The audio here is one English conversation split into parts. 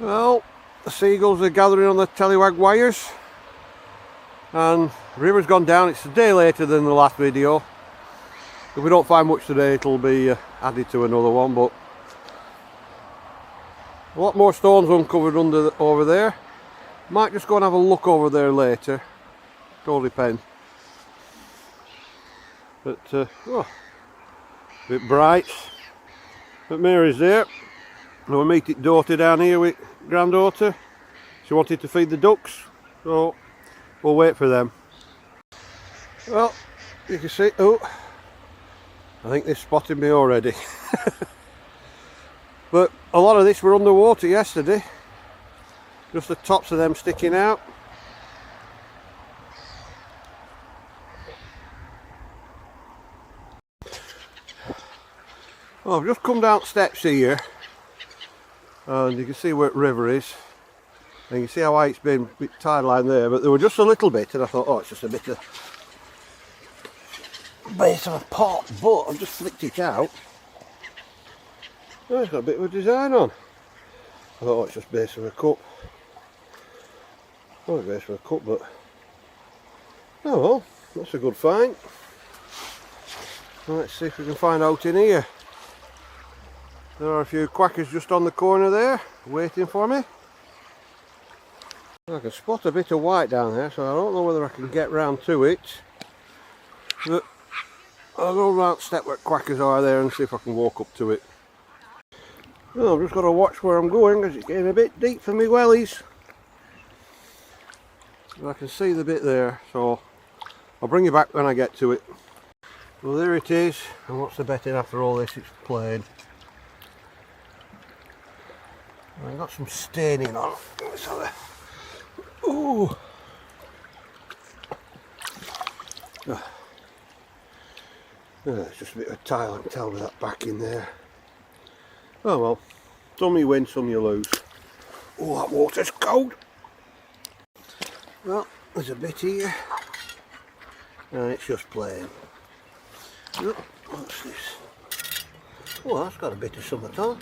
Well, the seagulls are gathering on the tellywag wires and the river's gone down. It's a day later than the last video. If we don't find much today, it'll be added to another one, but a lot more stones uncovered over there. Might just go and have a look over there later. It all depends. But oh, a bit bright. But Mary's there. We'll meet it daughter down here with Grrand Daughter. She wanted to feed the ducks, so we'll wait for them. Well, you can see, oh, I think they've spotted me already. But a lot of this were underwater yesterday. Just the tops of them sticking out. Well, I've just come down steps here. And you can see where the river is. And you can see how high it's been, a bit tide line there, but there were just a little bit, and I thought, oh, it's just a bit of base of a pot, but I've just flicked it out. Oh, it's got a bit of a design on. I thought, oh, it's just base of a cup. Oh, it's base of a cup, but oh well, that's a good find. Let's see if we can find out in here. There are a few quackers just on the corner there, waiting for me. I can spot a bit of white down there, so I don't know whether I can get round to it. But I'll go round the step where quackers are there and see if I can walk up to it. Well, I've just got to watch where I'm going because it's getting a bit deep for me wellies. But I can see the bit there, so I'll bring you back when I get to it. Well, there it is, and what's the betting after all this? It's plain. I've got some staining on. Let's have a... Ooh! Oh. Oh, it's just a bit of tile, I can tell with that back in there. Oh well, some you win, some you lose. Oh, that water's cold! Well, there's a bit here. And it's just plain. Oh, what's this? Oh, that's got a bit of something on.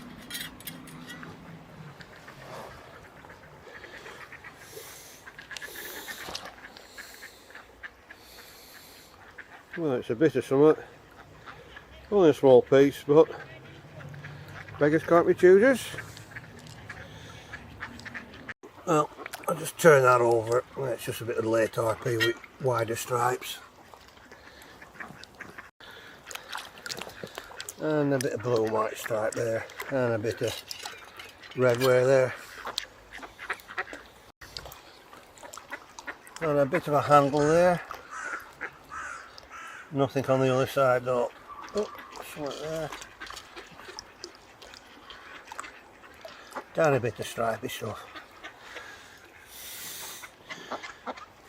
Well, it's a bit of something, only a small piece, but beggars can't be choosers. Well, I'll just turn that over. It's just a bit of late RP with wider stripes. And a bit of blue and white stripe there, and a bit of red wear there. And a bit of a handle there. Nothing on the other side though. Oh, something there. Tiny bit of stripy stuff.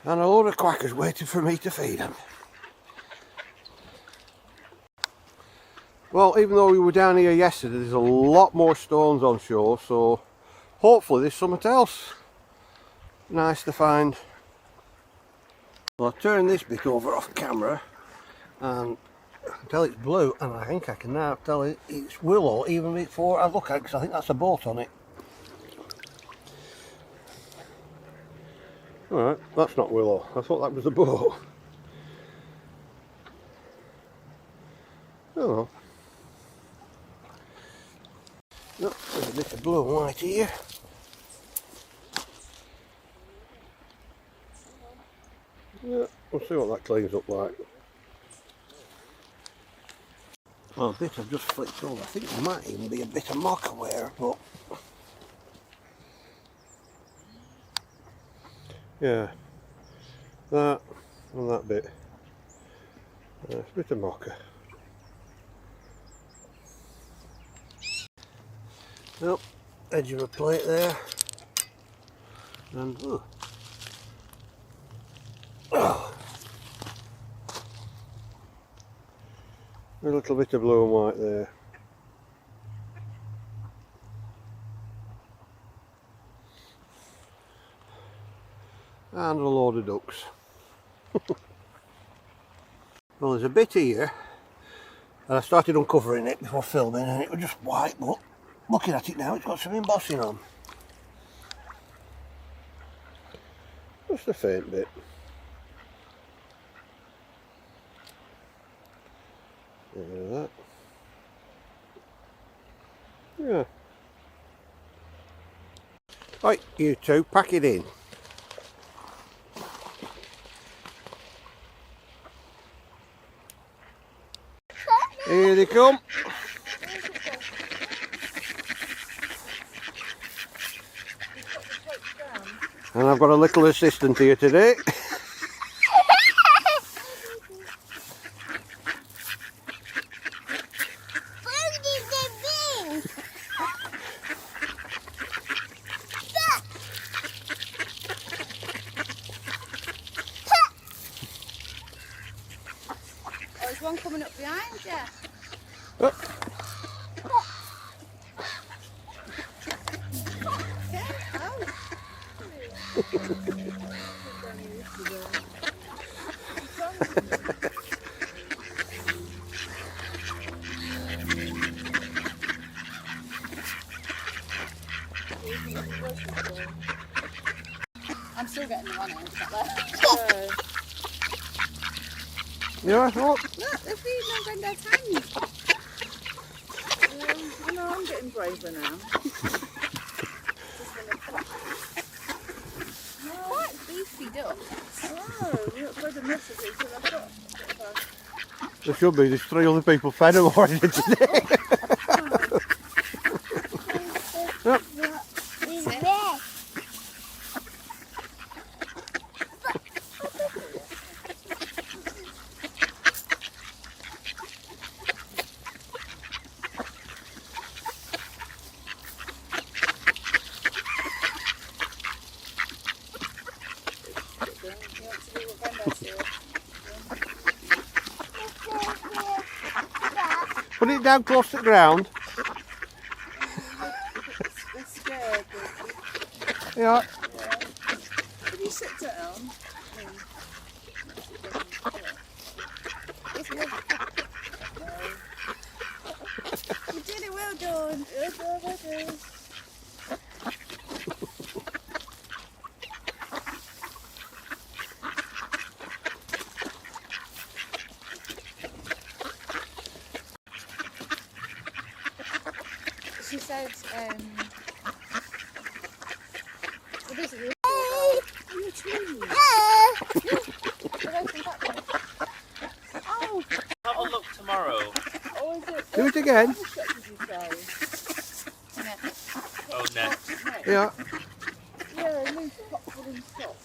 And a load of quackers waiting for me to feed them. Well, even though we were down here yesterday, there's a lot more stones on shore, so hopefully there's something else nice to find. Well, I'll turn this bit over off camera. And I can tell it's blue, and I think I can now tell it's willow even before I look at it, because I think that's a boat on it. Alright, that's not willow. I thought that was a boat. Oh well. No, there's a bit of blue and white here. Yeah, we'll see what that cleans up like. Well, a bit I've just flicked over. I think there might even be a bit of mocha wear, but yeah, that and that bit. It's a bit of mocha. Nope, edge of a plate there, and oh. A little bit of blue and white there. And a load of ducks. Well, there's a bit here, and I started uncovering it before filming, and it was just white, but looking at it now, it's got some embossing on. Just a faint bit. Like that. Yeah. Right, you two, pack it in. Here they come. And I've got a little assistant here today. There's one coming up behind you. Oh. I'm still getting the one out. Yeah, I thought. Look, they're feeding on Grrand Daughter's hands. I know, I'm getting braver now. Quite beefy ducks. Oh, look where the missus is. And I've got There should be, there's 3 other people fed them already today. Yep. Put it down close to the ground. they're scared. Yeah. Can you sit down? You did it well done. She said, what is it? Oh! Have a look tomorrow. Oh, is it? Do it again. What shop did you say? Oh, net. Yeah. Yeah, loose popcorn and sauce.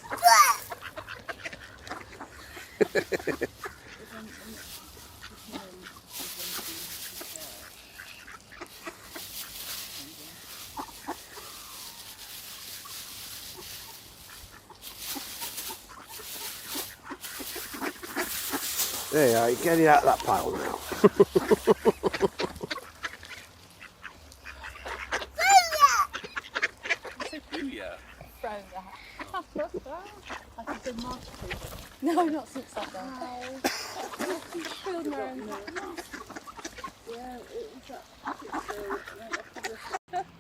There you are, you get it out of that pile now. Yeah. Like a good masterpiece. No, not since that day. Filled my own back. Yeah, it was that.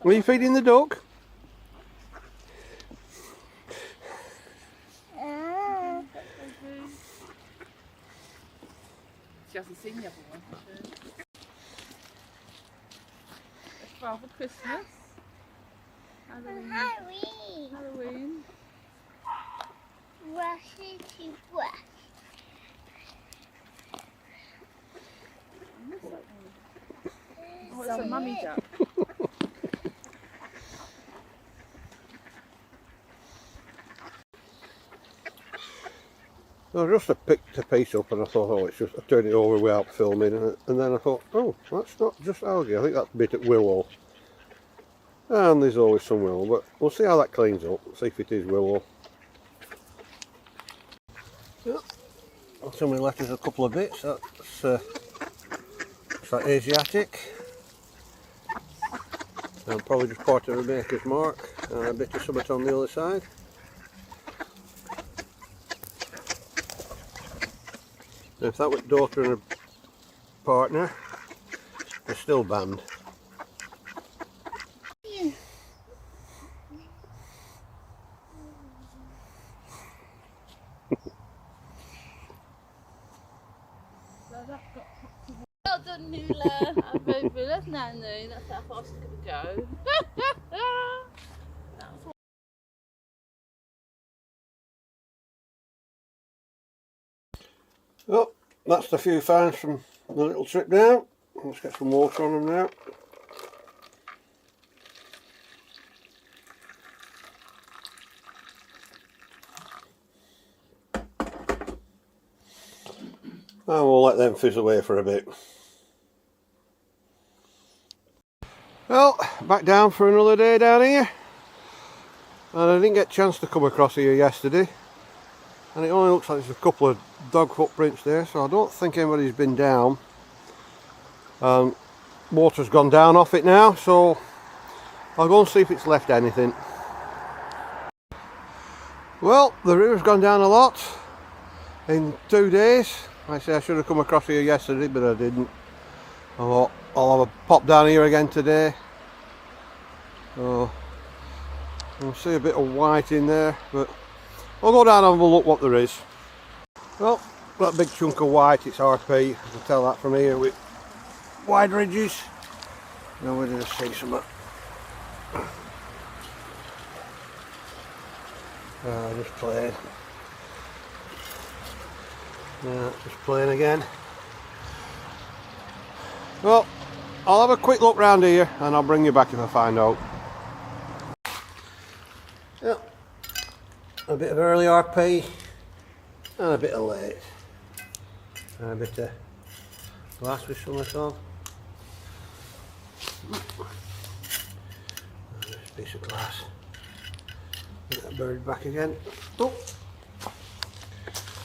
Were you feeding the duck? She hasn't seen the other one, has she? It's Father Christmas. Halloween. Halloween. Brushy to brush. Oh, it's a mummy duck. I just picked a piece up and I thought, oh, it's just, I turned it over without filming, and then I thought, oh, that's not just algae, I think that's a bit of willow. And there's always some willow, but we'll see how that cleans up, see if it is willow. Yeah. Somebody left us a couple of bits, that's that Asiatic. And probably just part of a maker's mark, and a bit of something on the other side. If that was daughter and a partner, they're still banned. Well done, Nula. I baby, that's Nanny. That's how fast it's gonna go. That's all. Well, that's the few finds from the little trip down. Let's get some water on them now. And we'll let them fizz away for a bit. Well, back down for another day down here. And I didn't get a chance to come across here yesterday. And it only looks like there's a couple of dog footprints there, so I don't think anybody's been down. Water's gone down off it now, so I'll go and see if it's left anything. Well, the river's gone down a lot in 2 days. I say I should have come across here yesterday, but I didn't. I thought I'll have a pop down here again today. So I'll see a bit of white in there, but I'll go down and have a look what there is. Well, that big chunk of white, it's RP. You can tell that from here with wide ridges. Now we're going to see some. Just playing. Yeah, just playing again. Well, I'll have a quick look round here and I'll bring you back if I find out. Yeah, a bit of early RP and a bit of late. And a bit of glass with some of on. This piece of glass. Get that bird back again. Oh.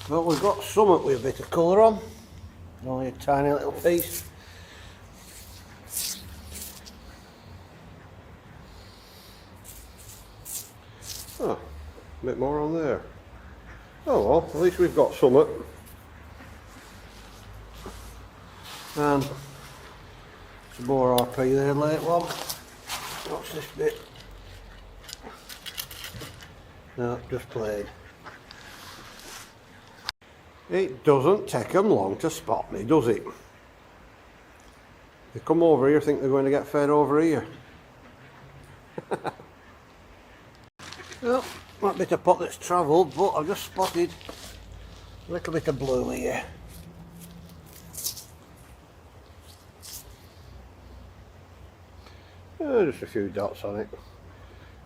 Well, we've got something with a bit of colour on. Only a tiny little piece. Oh, a bit more on there. Oh well, at least we've got something. And some more RP there, late one. What's this bit? No, just plain. It doesn't take them long to spot me, does it? They come over here, think they're going to get fed over here. Well, that bit of pot that's travelled, but I've just spotted a little bit of blue here. Just a few dots on it.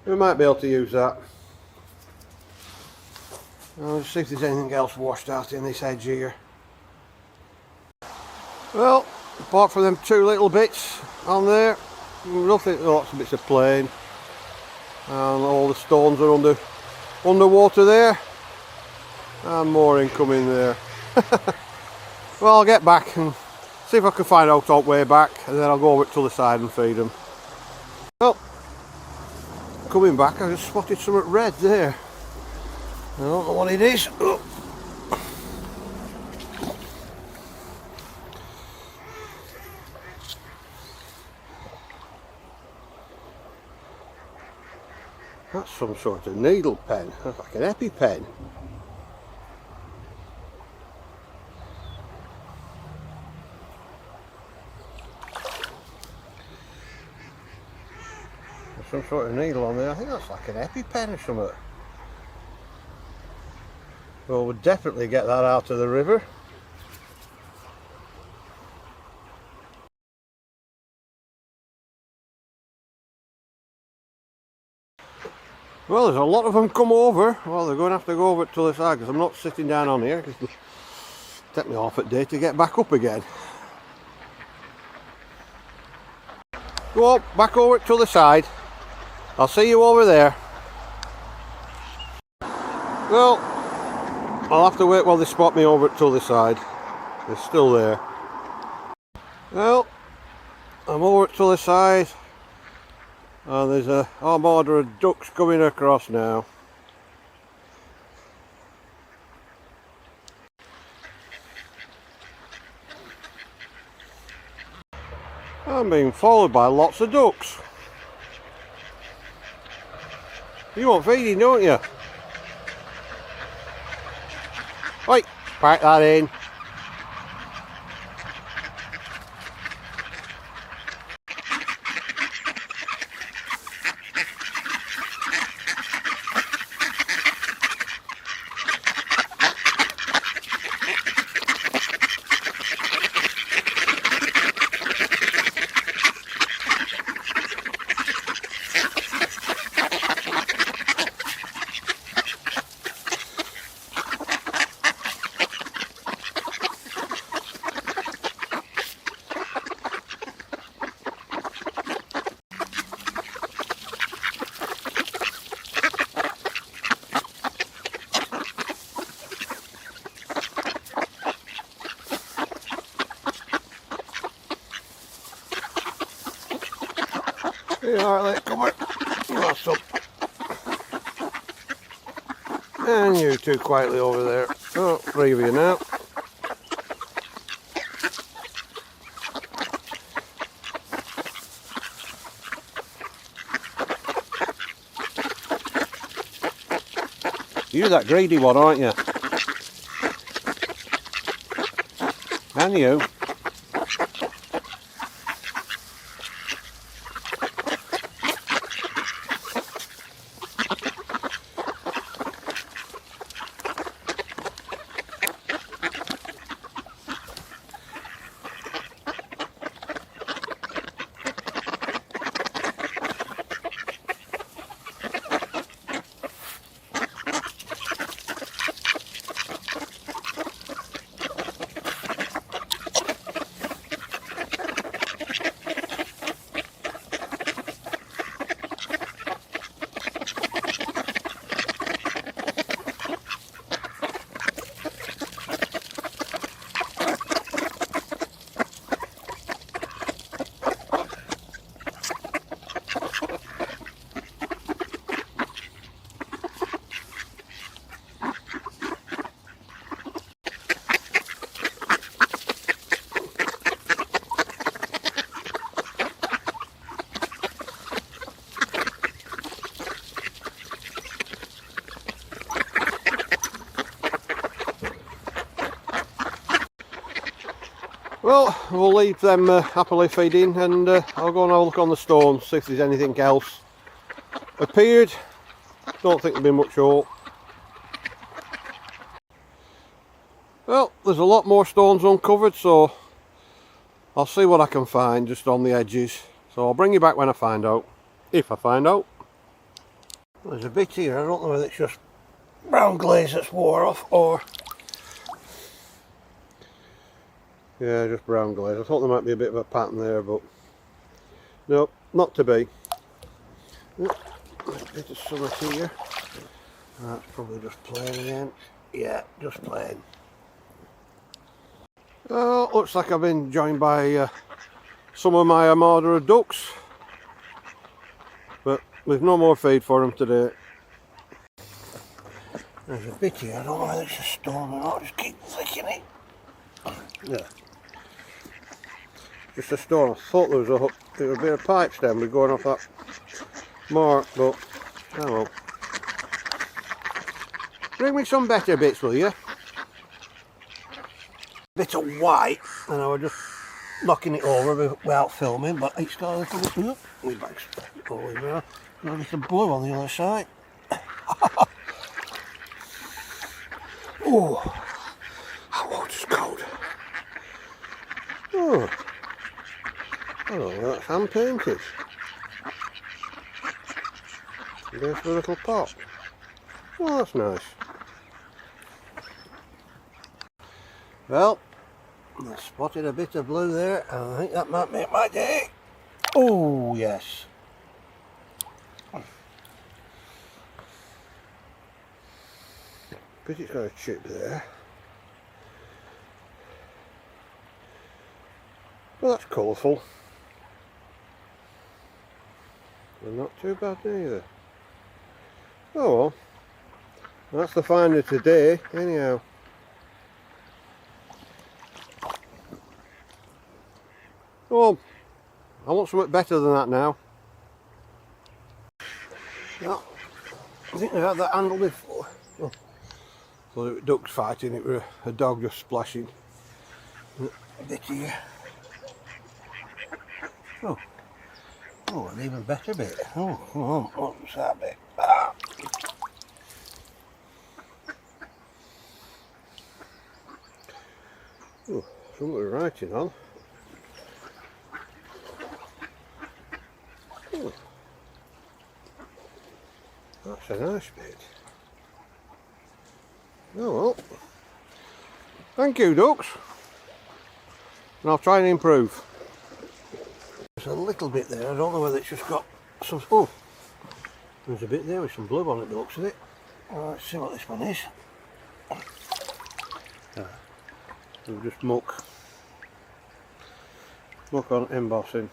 We might be able to use that. I'll see if there's anything else washed out in this edge here. Well, apart from them two little bits on there, nothing, lots of bits of plain. And all the stones are underwater there. And more incoming there. Well, I'll get back and see if I can find out all the way back, and then I'll go over to the side and feed them. Well, coming back, I just spotted something red there. I don't know what it is. Oh. That's some sort of needle pen. That's like an EpiPen. There's some sort of needle on there. I think that's like an EpiPen or something. Well, we'll definitely get that out of the river. Well, there's a lot of them come over. Well, they're going to have to go over to the side because I'm not sitting down on here because it'll take me half a day to get back up again. Go up, back over to the side. I'll see you over there. Well, I'll have to wait while they spot me over to the side. They're still there. Well, I'm over to the side. And there's a armada of ducks coming across now. I'm being followed by lots of ducks. You want feeding, don't you? Right, pack that in. Yeah, alright, come on. That's up. And you two quietly over there. Oh, 3 of you now. You're that greedy one, aren't you? And you. Well, we'll leave them happily feeding, and I'll go and have a look on the stones, see if there's anything else appeared. Don't think there'll be much hope. Well, there's a lot more stones uncovered, so I'll see what I can find just on the edges. So I'll bring you back when I find out, if I find out. There's a bit here, I don't know whether it's just brown glaze that's wore off or... Yeah, just brown glaze. I thought there might be a bit of a pattern there, but nope, not to be. A bit of summit here. That's probably just plain again. Yeah, just plain. Oh, looks like I've been joined by some of my armada of ducks, but we've no more feed for them today. There's a bit here, I don't know whether it's a stone or not, just keep flicking it. Yeah. Just a stone. I thought there was a hook. It would be a pipe stem with going off that mark, but oh well. Bring me some better bits, will you? Bit of white, and I was just knocking it over without filming, but it's got a little bit of a bit of blue on the other side. Oh, that water's cold. Oh. Oh, that's hand painted. There's a little pot. Oh, that's nice. Well, I spotted a bit of blue there, and I think that might make my day. Oh, yes. But it's got a chip there. Well, that's colourful. And not too bad either. Oh well. That's the finder today, anyhow. Oh, I want something better than that now. No, I think they've had that handle before. Oh, so it was ducks fighting, it was a dog just splashing. A bit here. Oh, oh, an even better bit. Oh, what's that bit? Ah. Oh, something we're writing on. Oh, that's a nice bit. Oh well. Thank you, ducks. And I'll try and improve. There's a little bit there, I don't know whether it's just got some... Oh! There's a bit there with some blue on it, the looks of it. Let's see what this one is. We'll just muck on embossing.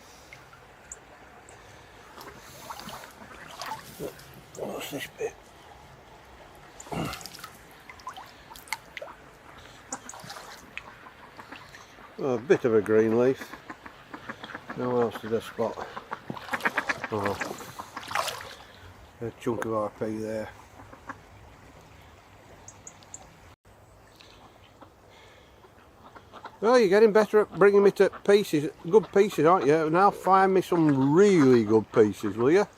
What's this bit? Oh, a bit of a green leaf. Now what else did I spot? Oh, a chunk of RP there. Well, you're getting better at bringing me to pieces, good pieces, aren't you? Now find me some really good pieces, will you?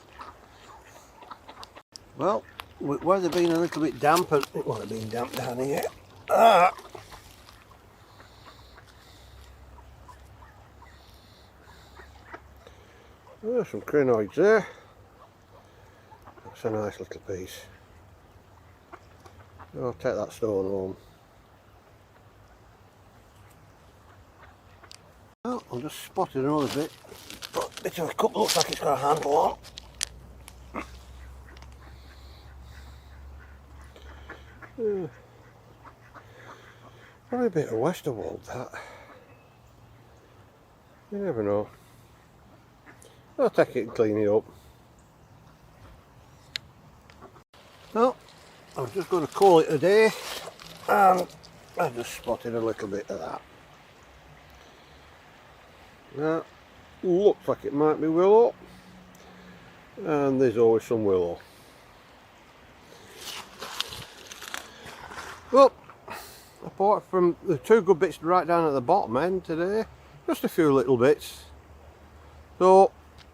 Well, where they've been a little bit damp, and it won't have been damp down here. Ah. Oh, some crinoids there. That's a nice little piece. I'll take that stone home. Well, I'm just spotting another bit. Got a bit of a cup, looks like it's got a handle on. Probably a bit of Westerwald, that. You never know. I'll take it and clean it up. Well, I was just going to call it a day, and I just spotted a little bit of that. That looks like it might be willow, and there's always some willow. Well, apart from the two good bits right down at the bottom end today, just a few little bits. So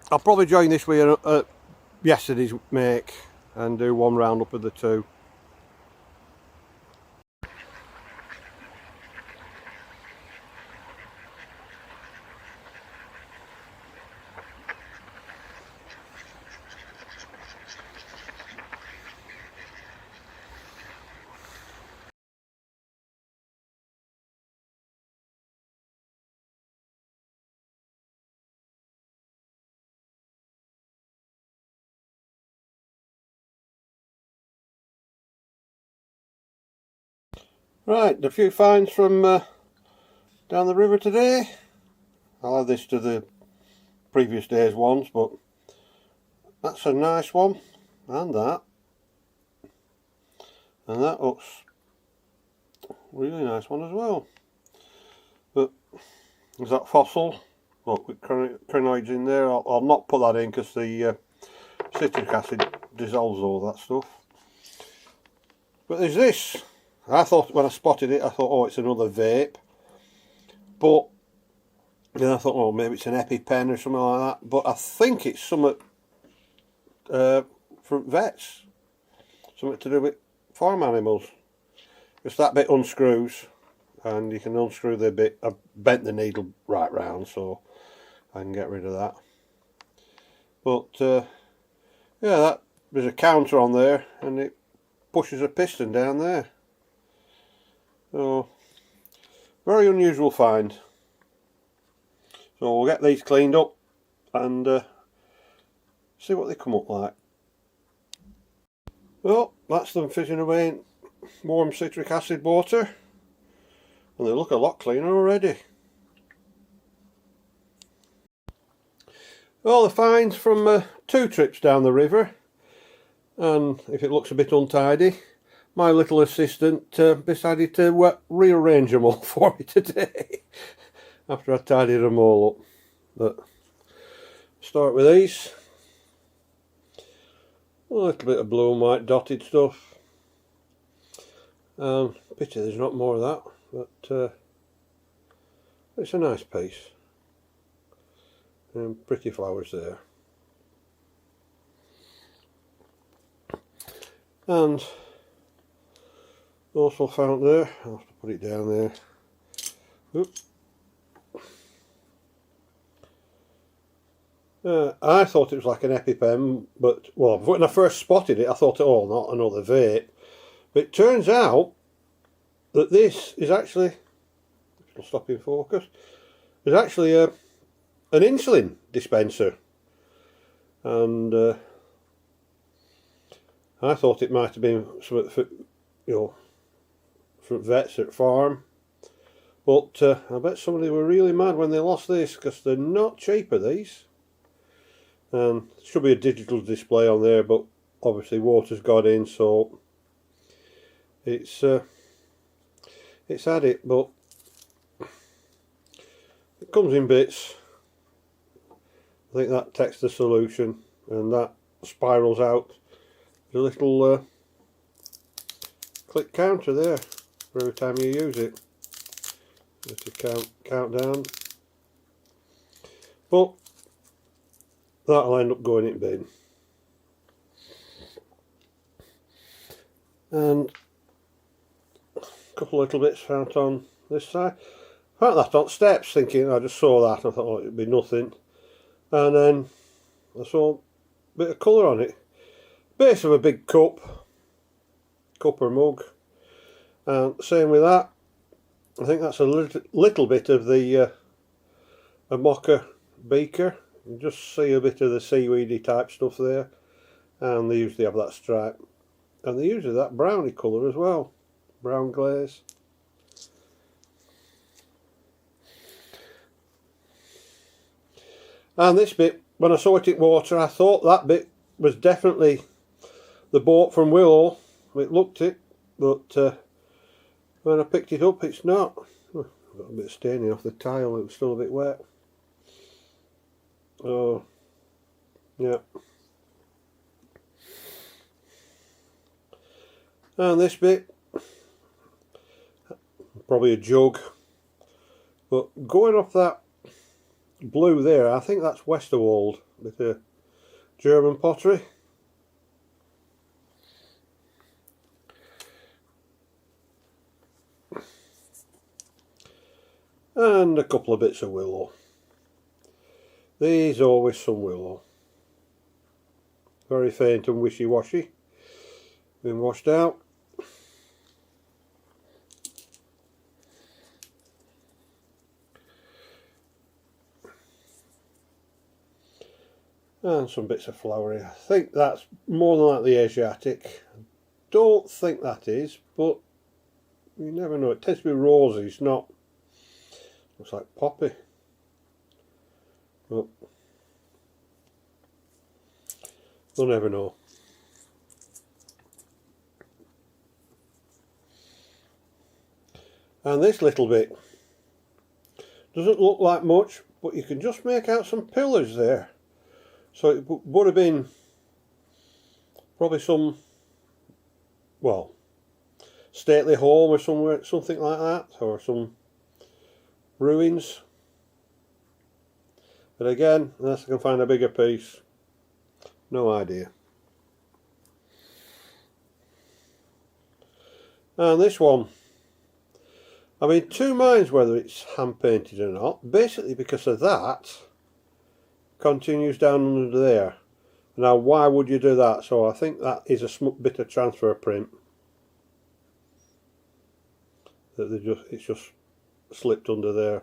I'll probably join this with yesterday's make and do one roundup of the two. Right, a few finds from down the river today. I'll add this to the previous day's ones, but that's a nice one, and that looks really nice one as well. But there's that fossil, look, with crinoids in there. I'll not put that in because the citric acid dissolves all that stuff. But there's this. I thought when I spotted it, I thought, oh, it's another vape. But then I thought, oh, maybe it's an EpiPen or something like that. But I think it's something from vets. Something to do with farm animals. Just that bit unscrews, and you can unscrew the bit. I've bent the needle right round so I can get rid of that. But yeah, there's a counter on there, and it pushes a piston down there. So, very unusual find. So we'll get these cleaned up and see what they come up like. Well, that's them fizzing away in warm citric acid water, and they look a lot cleaner already. Well, the finds from 2 trips down the river, and if it looks a bit untidy, my little assistant decided to rearrange them all for me today after I tidied them all up. But start with these. A little bit of blue and white dotted stuff. Pity there's not more of that, but it's a nice piece. And pretty flowers there. And also found there, I'll have to put it down there. Oop. I thought it was like an EpiPen, but well, when I first spotted it I thought, oh, not another vape. But it turns out that this is actually, it'll stop in focus, is actually an insulin dispenser. And I thought it might have been something for, you know, for vets at farm, but I bet somebody were really mad when they lost this, because they're not cheaper, these. And there should be a digital display on there, but obviously water's got in, so it's had it, but it comes in bits. I think that takes the solution, and that spirals out the little click counter there for every time you use it, just to count down. But that'll end up going in bin. And a couple of little bits found on this side. Found that on steps, thinking I just saw that. I thought, oh, it'd be nothing. And then I saw a bit of colour on it. Base of a big cup or mug. And same with that. I think that's a little bit of the a mocha beaker. You just see a bit of the seaweedy type stuff there. And they usually have that stripe. And they usually that browny colour as well. Brown glaze. And this bit, when I saw it in water, I thought that bit was definitely the boat from Willow. It looked it, but when I picked it up, it's not. Oh, I've got a bit of staining off the tile, it was still a bit wet. Oh, yeah. And this bit, probably a jug, but going off that blue there, I think that's Westerwald, with the German pottery. And a couple of bits of willow. These always some willow. Very faint and wishy-washy. Been washed out. And some bits of flowery. I think that's more than likely Asiatic. Don't think that is, but you never know. It tends to be rosy, it's not. Looks like poppy. But we'll never know. And this little bit doesn't look like much, but you can just make out some pillars there. So it would have been probably some, well, stately home or somewhere, something like that, or some ruins. But again, unless I can find a bigger piece, no idea. And this one, I'm in two minds whether it's hand painted or not, basically because of that continues down under there. Now why would you do that? So I think that is a bit of transfer print that it's just slipped under there.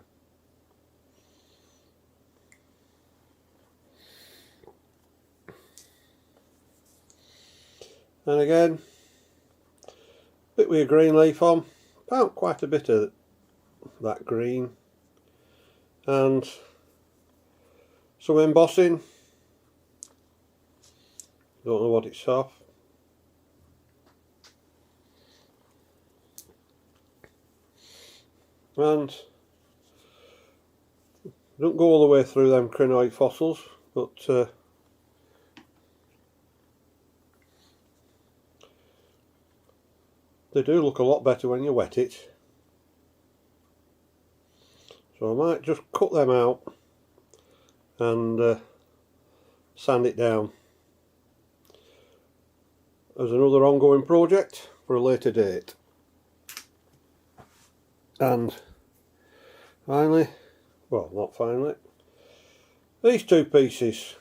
And again, bit with a green leaf on, found quite a bit of that green, and some embossing, don't know what it's off. And don't go all the way through them crinoid fossils, but they do look a lot better when you wet it. So I might just cut them out and sand it down as another ongoing project for a later date. And finally, well, not finally, these two pieces,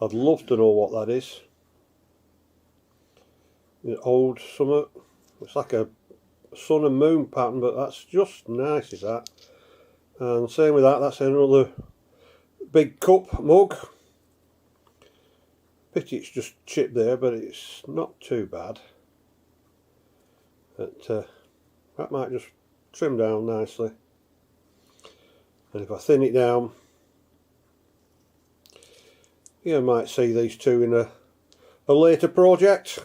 I'd love to know what that is. The old summer, it's like a sun and moon pattern, but that's just nice, is that. And same with that, that's another big cup mug. Pity it's just chipped there, but it's not too bad. But that might just trim down nicely. And if I thin it down, you might see these two in a a later project.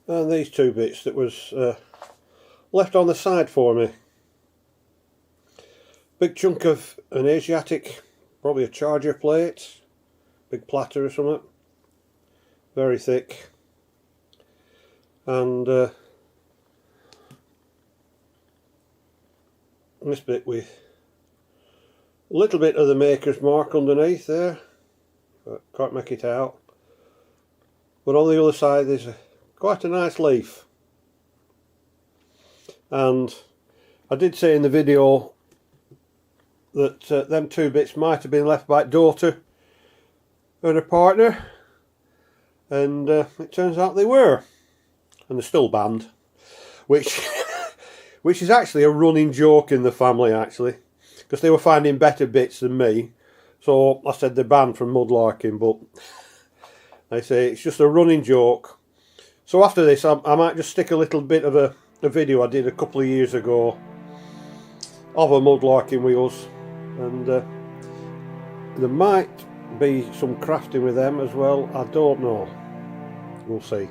And these two bits that was left on the side for me. Big chunk of an Asiatic, probably a charger plate, big platter or something, very thick, and this bit with a little bit of the maker's mark underneath there, but can't make it out. But on the other side there's quite a nice leaf. And I did say in the video that them two bits might have been left by daughter and her partner, and it turns out they were, and they're still banned, which which is actually a running joke in the family, actually, because they were finding better bits than me. So I said they're banned from mudlarking, but I say it's just a running joke. So after this I might just stick a little bit of a video I did a couple of years ago of a mudlarking with us, and there might be some crafting with them as well, I don't know, we'll see.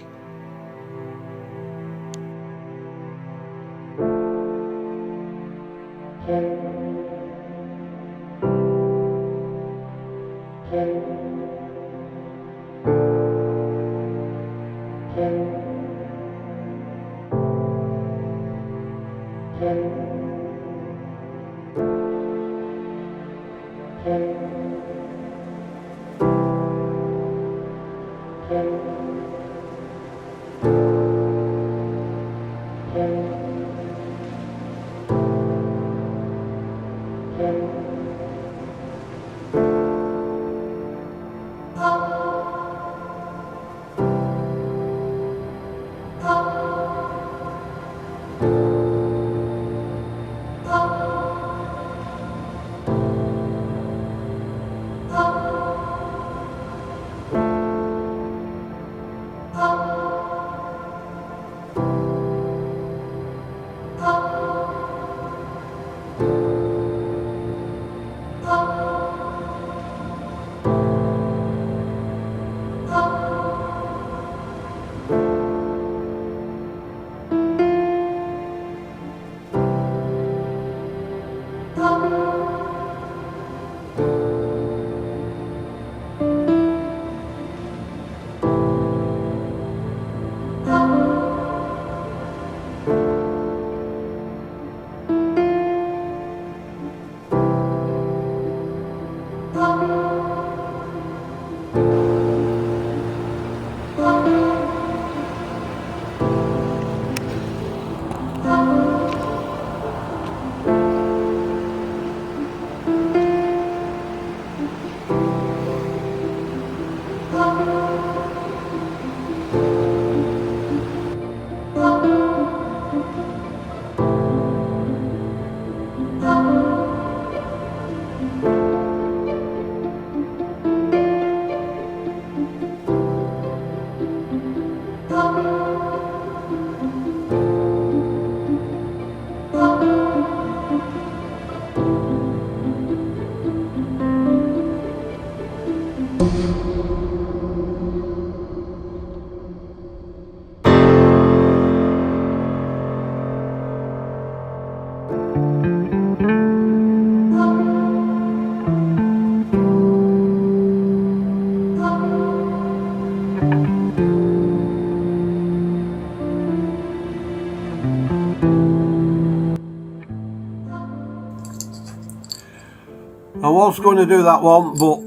I was going to do that one, but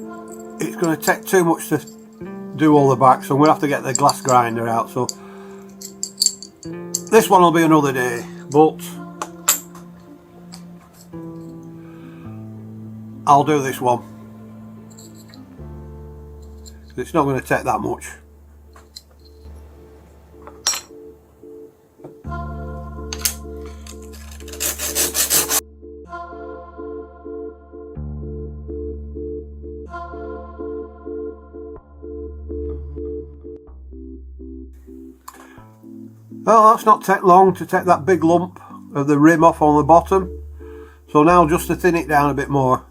it's going to take too much to do all the back, so I'm going to have to get the glass grinder out. So this one will be another day, but I'll do this one. It's not going to take that much. Well, that's not take long to take that big lump of the rim off on the bottom. So now just to thin it down a bit more,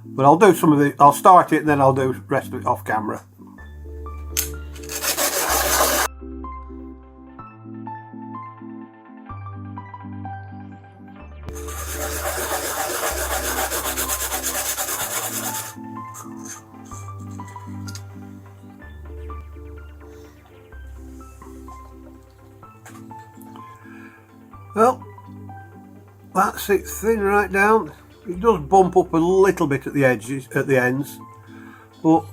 but I'll do some of it, I'll start it and then I'll do the rest of it off camera. Well, that's it, thin right down. It does bump up a little bit at the edges, at the ends, but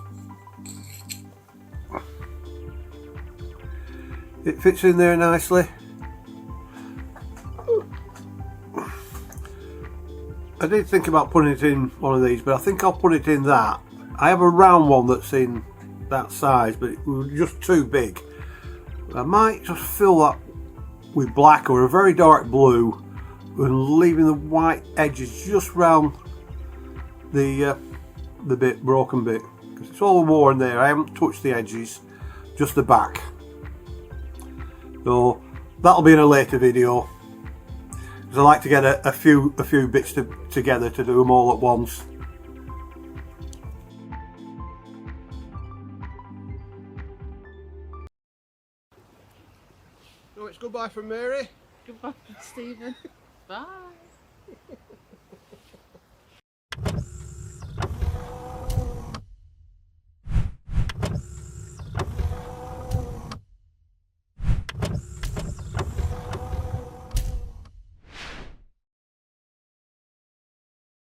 it fits in there nicely. I did think about putting it in one of these, but I think I'll put it in that. I have a round one that's in that size, but it was just too big. I might just fill that with black or a very dark blue and leaving the white edges just round the broken bit, because it's all worn there. I haven't touched the edges, just the back. So that'll be in a later video, because I like to get a few bits together to do them all at once. So it's goodbye from Mary. Goodbye, Stephen. Bye.